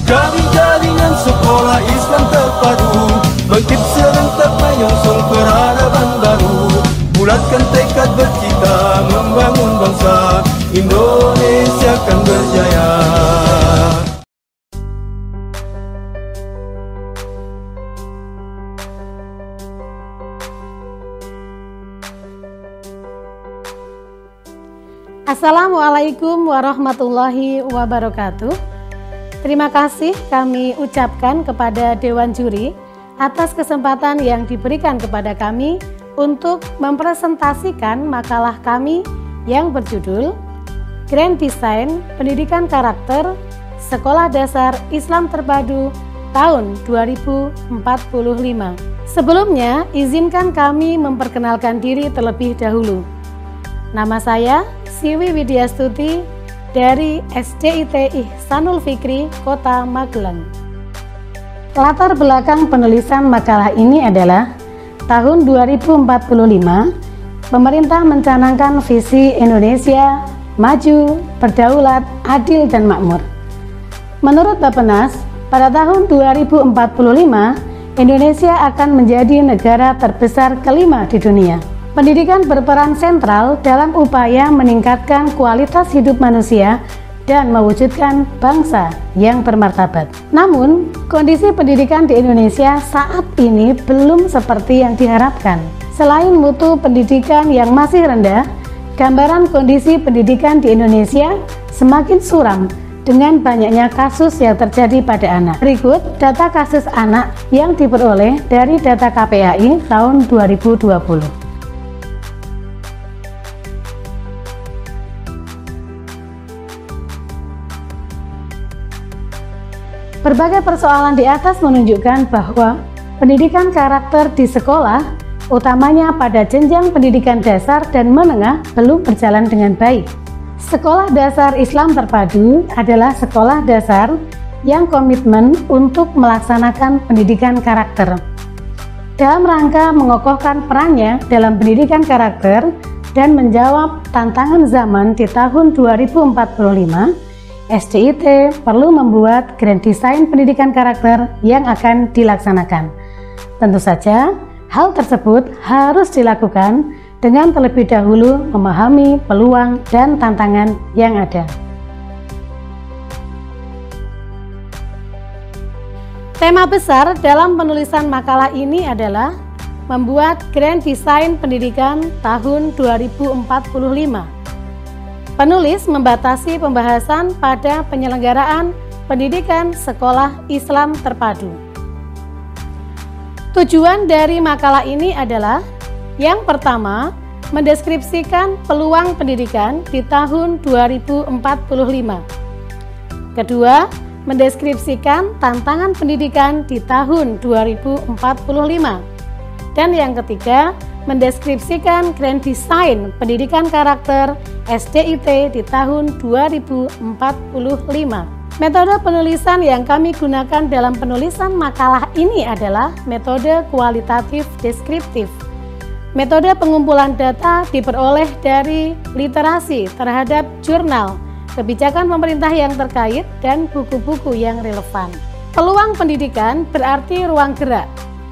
Dari jaringan sekolah Islam terpadu, bangkit serentak menyongsong peradaban baru. Bulatkan tekad bercita membangun bangsa, Indonesia akan berjaya. Assalamualaikum warahmatullahi wabarakatuh. Terima kasih kami ucapkan kepada Dewan Juri atas kesempatan yang diberikan kepada kami untuk mempresentasikan makalah kami yang berjudul Grand Design Pendidikan Karakter Sekolah Dasar Islam Terpadu tahun 2045. Sebelumnya, izinkan kami memperkenalkan diri terlebih dahulu. Nama saya Siwi Widyastuti dari SDIT Ihsanul Fikri, Kota Magelang. Latar belakang penulisan makalah ini adalah tahun 2045, pemerintah mencanangkan visi Indonesia maju, berdaulat, adil, dan makmur. Menurut Bappenas, pada tahun 2045, Indonesia akan menjadi negara terbesar kelima di dunia. Pendidikan berperan sentral dalam upaya meningkatkan kualitas hidup manusia dan mewujudkan bangsa yang bermartabat. Namun, kondisi pendidikan di Indonesia saat ini belum seperti yang diharapkan. Selain mutu pendidikan yang masih rendah, gambaran kondisi pendidikan di Indonesia semakin suram dengan banyaknya kasus yang terjadi pada anak. Berikut data kasus anak yang diperoleh dari data KPAI tahun 2020. Berbagai persoalan di atas menunjukkan bahwa pendidikan karakter di sekolah, utamanya pada jenjang pendidikan dasar dan menengah, belum berjalan dengan baik. Sekolah Dasar Islam Terpadu adalah sekolah dasar yang komitmen untuk melaksanakan pendidikan karakter. Dalam rangka mengokohkan perannya dalam pendidikan karakter dan menjawab tantangan zaman di tahun 2045, SDIT perlu membuat Grand Design Pendidikan Karakter yang akan dilaksanakan. Tentu saja, hal tersebut harus dilakukan dengan terlebih dahulu memahami peluang dan tantangan yang ada. Tema besar dalam penulisan makalah ini adalah membuat Grand Design Pendidikan tahun 2045. Penulis membatasi pembahasan pada penyelenggaraan pendidikan sekolah Islam terpadu. Tujuan dari makalah ini adalah yang pertama, mendeskripsikan peluang pendidikan di tahun 2045. Kedua, mendeskripsikan tantangan pendidikan di tahun 2045. Dan yang ketiga, mendeskripsikan Grand Design Pendidikan Karakter SDIT di tahun 2045. Metode penulisan yang kami gunakan dalam penulisan makalah ini adalah metode kualitatif deskriptif. Metode pengumpulan data diperoleh dari literasi terhadap jurnal, kebijakan pemerintah yang terkait, dan buku-buku yang relevan. Peluang pendidikan berarti ruang gerak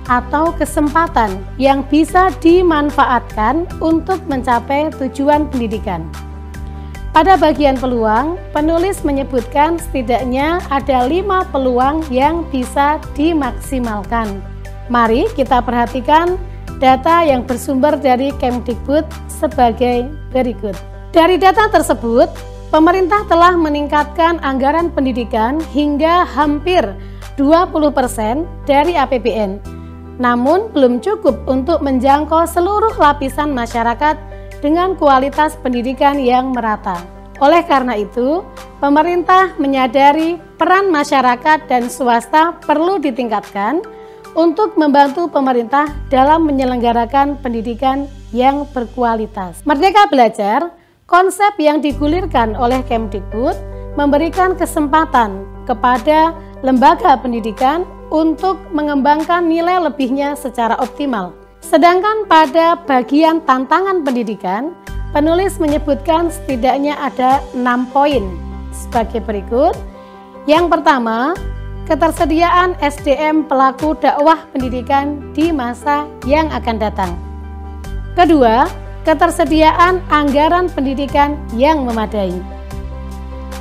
atau kesempatan yang bisa dimanfaatkan untuk mencapai tujuan pendidikan. Pada bagian peluang, penulis menyebutkan setidaknya ada 5 peluang yang bisa dimaksimalkan. Mari kita perhatikan data yang bersumber dari Kemdikbud sebagai berikut. Dari data tersebut, pemerintah telah meningkatkan anggaran pendidikan hingga hampir 20% dari APBN. Namun belum cukup untuk menjangkau seluruh lapisan masyarakat dengan kualitas pendidikan yang merata. Oleh karena itu, pemerintah menyadari peran masyarakat dan swasta perlu ditingkatkan untuk membantu pemerintah dalam menyelenggarakan pendidikan yang berkualitas. Merdeka Belajar, konsep yang digulirkan oleh Kemdikbud, memberikan kesempatan kepada lembaga pendidikan untuk mengembangkan nilai lebihnya secara optimal. Sedangkan pada bagian tantangan pendidikan, penulis menyebutkan setidaknya ada 6 poin sebagai berikut. Yang pertama, ketersediaan SDM pelaku dakwah pendidikan di masa yang akan datang. Kedua, ketersediaan anggaran pendidikan yang memadai.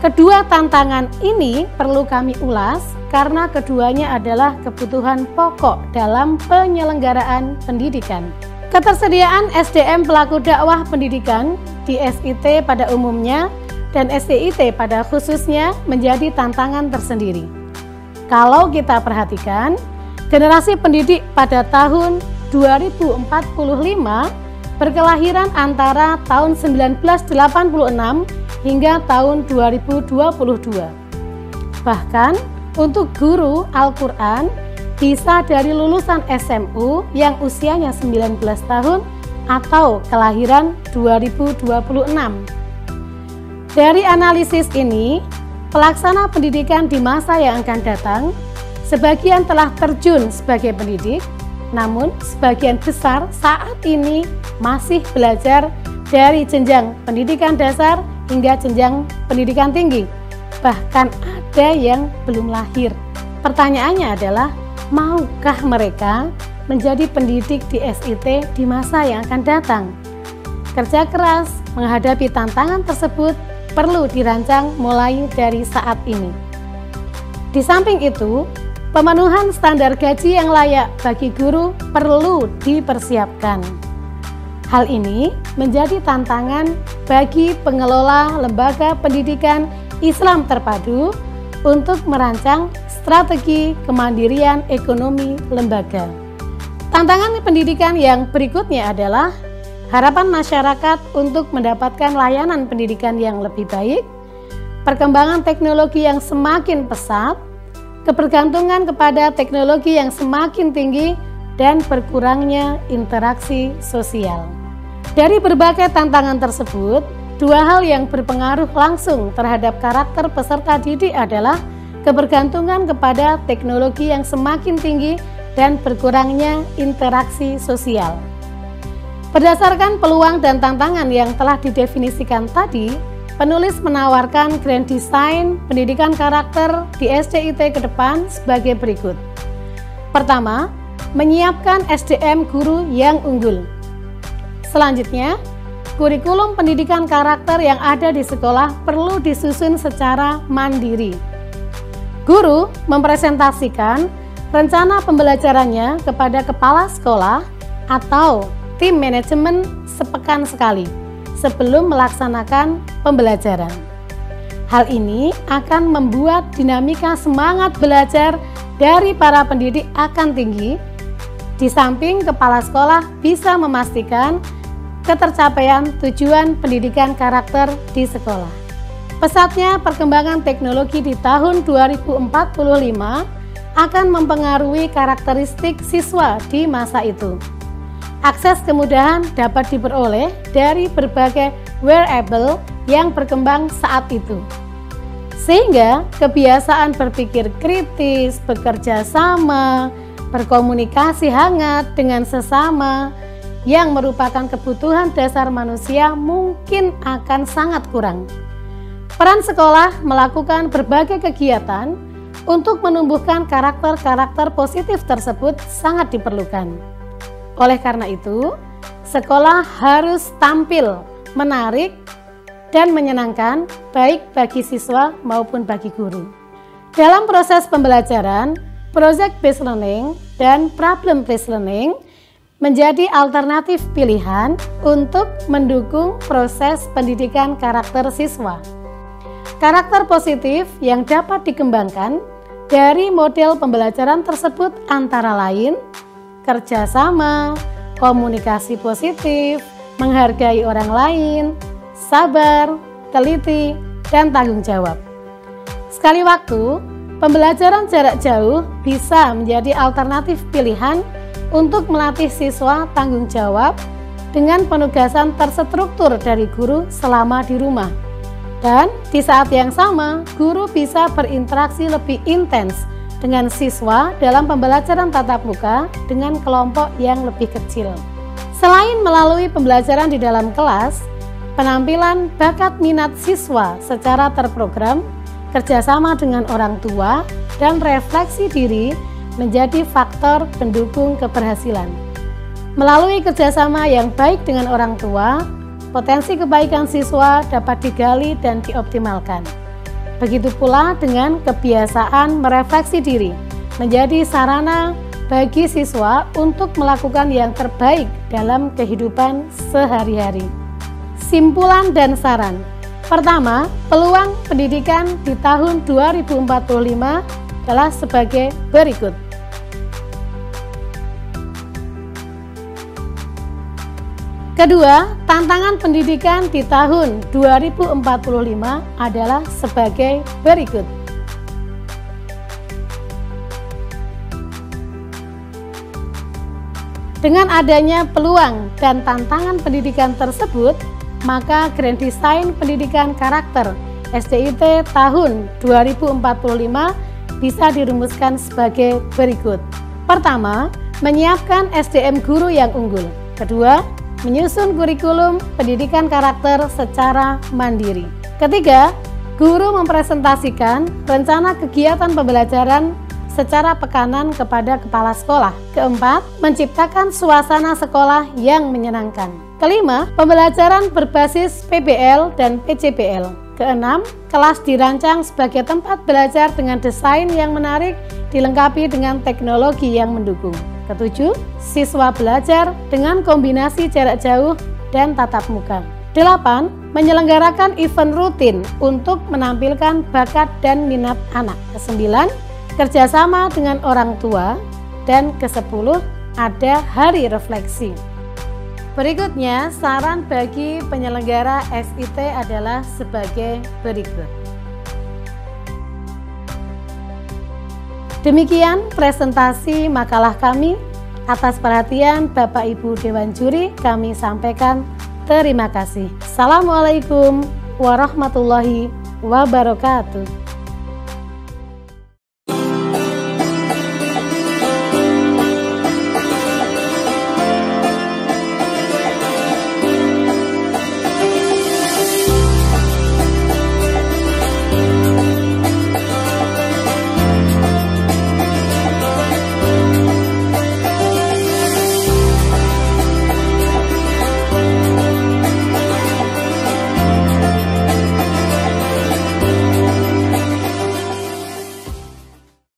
Kedua tantangan ini perlu kami ulas karena keduanya adalah kebutuhan pokok dalam penyelenggaraan pendidikan. Ketersediaan SDM pelaku dakwah pendidikan di SIT pada umumnya dan SDIT pada khususnya menjadi tantangan tersendiri. Kalau kita perhatikan, generasi pendidik pada tahun 2045 berkelahiran antara tahun 1986 hingga tahun 2022. Bahkan untuk guru Al-Quran bisa dari lulusan SMU yang usianya 19 tahun atau kelahiran 2026. Dari analisis ini, pelaksana pendidikan di masa yang akan datang, sebagian telah terjun sebagai pendidik, namun sebagian besar saat ini masih belajar dari jenjang pendidikan dasar hingga jenjang pendidikan tinggi. Bahkan ada yang belum lahir. Pertanyaannya adalah, maukah mereka menjadi pendidik di SIT di masa yang akan datang? Kerja keras menghadapi tantangan tersebut perlu dirancang mulai dari saat ini. Di samping itu, pemenuhan standar gaji yang layak bagi guru perlu dipersiapkan. Hal ini menjadi tantangan bagi pengelola lembaga pendidikan Islam terpadu untuk merancang strategi kemandirian ekonomi lembaga. Tantangan pendidikan yang berikutnya adalah harapan masyarakat untuk mendapatkan layanan pendidikan yang lebih baik, perkembangan teknologi yang semakin pesat, kebergantungan kepada teknologi yang semakin tinggi, dan berkurangnya interaksi sosial. Dari berbagai tantangan tersebut, dua hal yang berpengaruh langsung terhadap karakter peserta didik adalah kebergantungan kepada teknologi yang semakin tinggi dan berkurangnya interaksi sosial. Berdasarkan peluang dan tantangan yang telah didefinisikan tadi, penulis menawarkan grand design pendidikan karakter di SDIT ke depan sebagai berikut. Pertama, menyiapkan SDM guru yang unggul. Selanjutnya, kurikulum pendidikan karakter yang ada di sekolah perlu disusun secara mandiri. Guru mempresentasikan rencana pembelajarannya kepada kepala sekolah atau tim manajemen sepekan sekali sebelum melaksanakan pembelajaran. Hal ini akan membuat dinamika semangat belajar dari para pendidik akan tinggi. Di samping kepala sekolah bisa memastikan ketercapaian tujuan pendidikan karakter di sekolah. Pesatnya perkembangan teknologi di tahun 2045 akan mempengaruhi karakteristik siswa di masa itu. Akses kemudahan dapat diperoleh dari berbagai wearable yang berkembang saat itu. Sehingga kebiasaan berpikir kritis, bekerja sama, berkomunikasi hangat dengan sesama yang merupakan kebutuhan dasar manusia mungkin akan sangat kurang. Peran sekolah melakukan berbagai kegiatan untuk menumbuhkan karakter-karakter positif tersebut sangat diperlukan. Oleh karena itu, sekolah harus tampil menarik dan menyenangkan baik bagi siswa maupun bagi guru. Dalam proses pembelajaran, project based learning dan problem based learning menjadi alternatif pilihan untuk mendukung proses pendidikan karakter siswa. Karakter positif yang dapat dikembangkan dari model pembelajaran tersebut antara lain kerjasama, komunikasi positif, menghargai orang lain, sabar, teliti, dan tanggung jawab. Sekali waktu, pembelajaran jarak jauh bisa menjadi alternatif pilihan untuk melatih siswa tanggung jawab dengan penugasan terstruktur dari guru selama di rumah. Dan di saat yang sama, guru bisa berinteraksi lebih intens dengan siswa dalam pembelajaran tatap muka dengan kelompok yang lebih kecil. Selain melalui pembelajaran di dalam kelas, penampilan bakat minat siswa secara terprogram, kerjasama dengan orang tua, dan refleksi diri menjadi faktor pendukung keberhasilan. Melalui kerjasama yang baik dengan orang tua, potensi kebaikan siswa dapat digali dan dioptimalkan. Begitu pula dengan kebiasaan merefleksi diri, menjadi sarana bagi siswa untuk melakukan yang terbaik dalam kehidupan sehari-hari. Simpulan dan saran. Pertama, peluang pendidikan di tahun 2045 adalah sebagai berikut. Kedua, tantangan pendidikan di tahun 2045 adalah sebagai berikut. Dengan adanya peluang dan tantangan pendidikan tersebut, maka Grand Design Pendidikan Karakter SDIT tahun 2045 bisa dirumuskan sebagai berikut. Pertama, menyiapkan SDM guru yang unggul. Kedua, menyusun kurikulum pendidikan karakter secara mandiri. Ketiga, guru mempresentasikan rencana kegiatan pembelajaran secara pekanan kepada kepala sekolah. Keempat, menciptakan suasana sekolah yang menyenangkan. Kelima, pembelajaran berbasis PBL dan PJBL. Keenam, kelas dirancang sebagai tempat belajar dengan desain yang menarik, dilengkapi dengan teknologi yang mendukung. Ketujuh, siswa belajar dengan kombinasi jarak jauh dan tatap muka. 8. Menyelenggarakan event rutin untuk menampilkan bakat dan minat anak. 9. Kerjasama dengan orang tua. Dan 10. Ada hari refleksi. Berikutnya, saran bagi penyelenggara SIT adalah sebagai berikut. Demikian presentasi makalah kami. Atas perhatian Bapak Ibu Dewan Juri kami sampaikan terima kasih. Assalamualaikum warahmatullahi wabarakatuh.